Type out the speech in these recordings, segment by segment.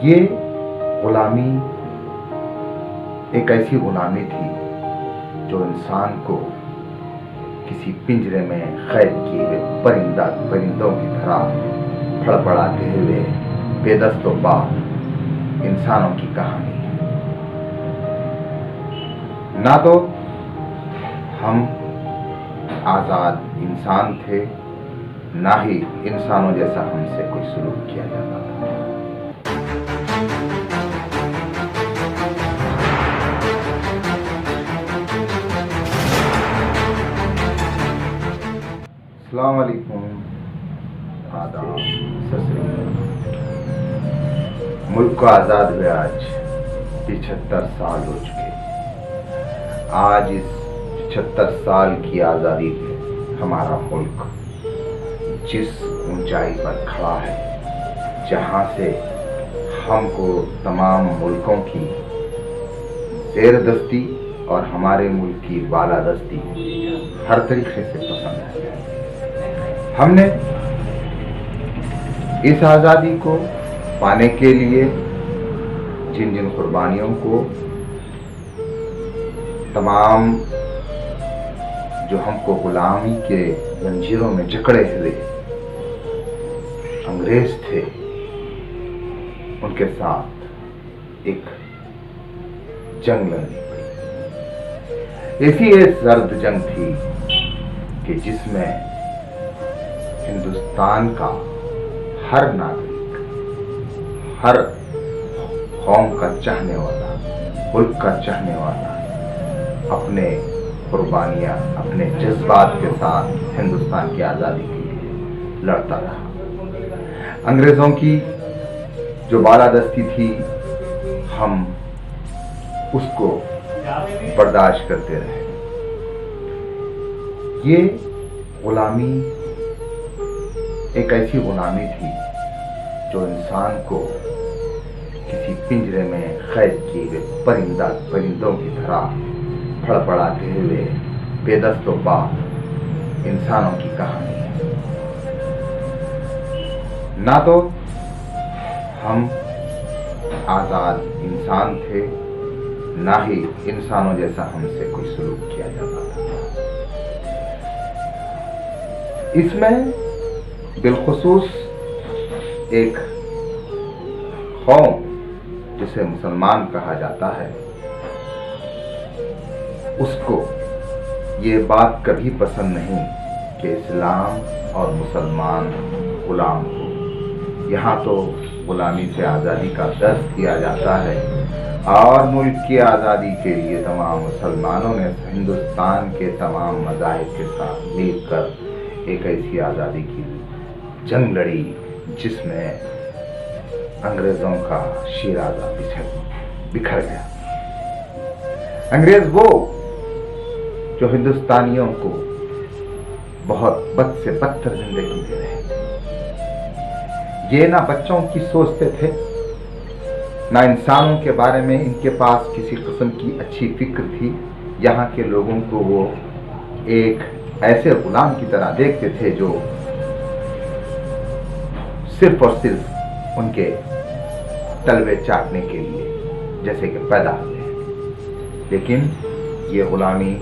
ये गुलामी एक ऐसी गुलामी थी जो इंसान को किसी पिंजरे में कैद किए हुए परिंदों की तरह फड़फड़ाते हुए बेदस्तों पार इंसानों की कहानी है। ना तो हम आजाद इंसान थे, ना ही इंसानों जैसा हमसे कोई सलूक किया जाता था। अस्सलाम वालेकुम, आदाब, सत श्री अकाल। मुल्क को आज़ाद हुए आज 75 साल हो चुके। आज इस 75 साल की आज़ादी में हमारा मुल्क जिस ऊंचाई पर खड़ा है, जहां से हमको तमाम मुल्कों की ज़ेरदस्ती और हमारे मुल्क की बालादस्ती हर तरीके से पसंद है। हमने इस आज़ादी को पाने के लिए जिन जिन कुर्बानियों को तमाम जो हमको गुलामी के जंजीरों में जकड़े हुए अंग्रेज थे, उनके साथ एक जंग लड़नी पड़ी। ऐसी एक जर्द जंग थी कि जिसमें हिंदुस्तान का हर नागरिक, हर कौम का चाहने वाला, मुल्क का चाहने वाला अपने कुर्बानियां, अपने जज्बात के साथ हिंदुस्तान की आज़ादी के लिए लड़ता रहा। अंग्रेज़ों की जो बालादस्ती थी, हम उसको बर्दाश्त करते रहे। ये गुलामी एक ऐसी गुलामी थी जो इंसान को किसी पिंजरे में कैद किए हुए परिंदों की तरह फड़फड़ाते हुए बेदस्तों पार इंसानों की कहानी है। ना तो हम आजाद इंसान थे, ना ही इंसानों जैसा हमसे कोई सलूक किया जाता था। इसमें बिलखुसूस एक कौम जिसे मुसलमान कहा जाता है, उसको ये बात कभी पसंद नहीं कि इस्लाम और मुसलमान गुलाम हो। यहाँ तो गुलामी से आज़ादी का दर्स दिया जाता है और मुल्क की आज़ादी के लिए तमाम मुसलमानों ने हिंदुस्तान के तमाम मज़ाहिब के साथ मिलकर एक ऐसी आज़ादी की जंग लड़ी जिसमें अंग्रेजों का शिराजा बिखर गया। अंग्रेज वो जो हिंदुस्तानियों को बहुत बद से बदतर जिंदगी दे रहे थे। ये ना बच्चों की सोचते थे, ना इंसानों के बारे में इनके पास किसी किस्म की अच्छी फिक्र थी। यहाँ के लोगों को वो एक ऐसे गुलाम की तरह देखते थे जो सिर्फ और सिर्फ उनके तलवे चाटने के लिए जैसे कि पैदा हुए हैं। लेकिन ये गुलामी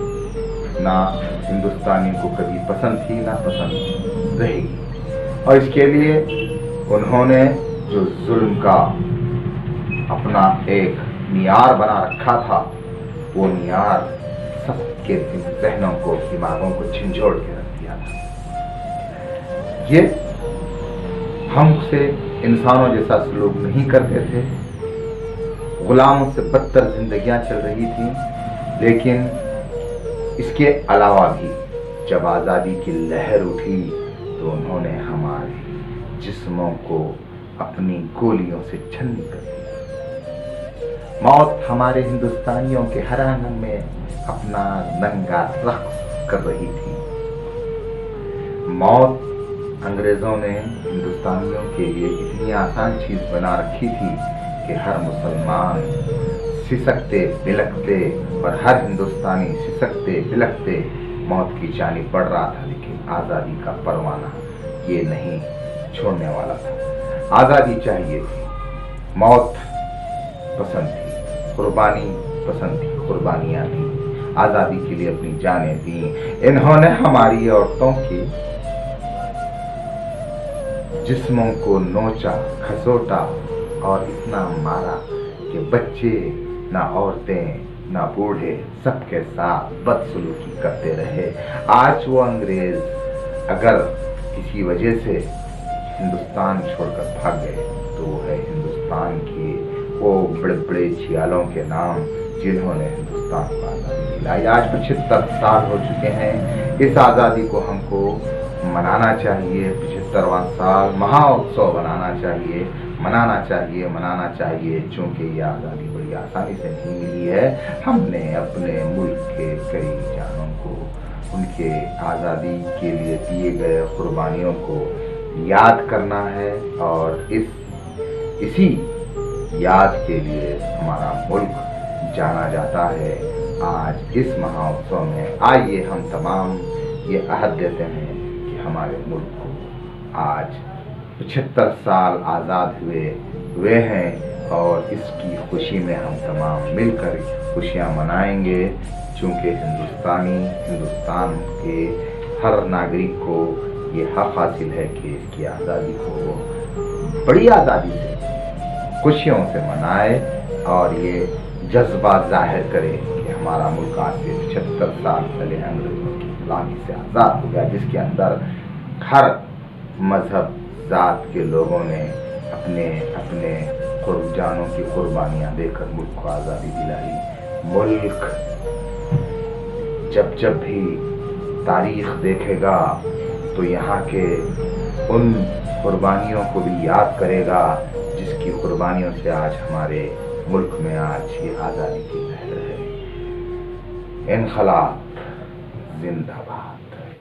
ना हिंदुस्तानी को कभी पसंद थी, ना पसंद रहेगी। और इसके लिए उन्होंने जो जुल्म का अपना एक मियार बना रखा था, वो मियार सबके जहनों को, दिमागों को झंझोड़ के रख दिया था। ये हमसे इंसानों जैसा सलूक नहीं करते थे, गुलामों से बदतर जिंदगियां चल रही थी। लेकिन इसके अलावा भी जब आज़ादी की लहर उठी तो उन्होंने हमारे जिस्मों को अपनी गोलियों से छन्नी कर दिया। मौत हमारे हिंदुस्तानियों के हर आंगन में अपना नंगा रक्स कर रही थी। मौत अंग्रेजों ने हिंदुस्तानियों के लिए इतनी आसान चीज बना रखी थी कि हर मुसलमान सिसकते बिलखते और हर हिंदुस्तानी सिसकते बिलखते मौत की जानिब बढ़ रहा था। लेकिन आज़ादी का परवाना ये नहीं छोड़ने वाला था। आज़ादी चाहिए थी, मौत पसंद थी, कुर्बानी पसंद थी, कुर्बानियां दी, आज़ादी के लिए अपनी जानें दी। इन्होंने हमारी औरतों के जिस्मों को नोचा, खसोटा और इतना मारा कि बच्चे, ना औरतें, ना बूढ़े, सबके साथ बदसलूकी करते रहे। आज वो अंग्रेज अगर किसी वजह से हिंदुस्तान छोड़कर भाग गए तो वो है हिंदुस्तान के वो बड़े बड़े छियालों के नाम जिन्होंने हिंदुस्तान को आज़ादी दिलाई। आज 75 साल हो चुके हैं। इस आज़ादी को हमको मनाना चाहिए। 75वां साल महाउत्सव मनाना चाहिए, चूँकि ये आज़ादी बड़ी आसानी से नहीं मिली है। हमने अपने मुल्क के कई जानों को उनके आज़ादी के लिए दिए गए कुर्बानियों को याद करना है और इसी याद के लिए हमारा मुल्क जाना जाता है। आज इस महाउत्सव में आइए हम तमाम ये अहद देते हैं कि हमारे मुल्क को आज 75 साल आज़ाद हुए हैं और इसकी खुशी में हम तमाम मिलकर खुशियाँ मनाएंगे, चूँकि हिंदुस्तान के हर नागरिक को ये हक हासिल है कि इसकी आज़ादी को बड़ी आज़ादी से, खुशियों से मनाए और ये जज्बा जाहिर करे कि हमारा मुल्क आज से 75 साल पहले अंग्रेजों की गुलामी से आज़ाद हो गया, जिसके अंदर हर मजहब जात के लोगों ने अपने अपने जानों की कुर्बानियाँ देकर मुल्क को आज़ादी दिलाई। मुल्क जब भी तारीख देखेगा तो यहाँ के उन कुर्बानियों को भी याद करेगा जिसकी कुर्बानियों से आज हमारे मुल्क में आज ये आज़ादी की लहर है। इनकलाब जिंदाबाद।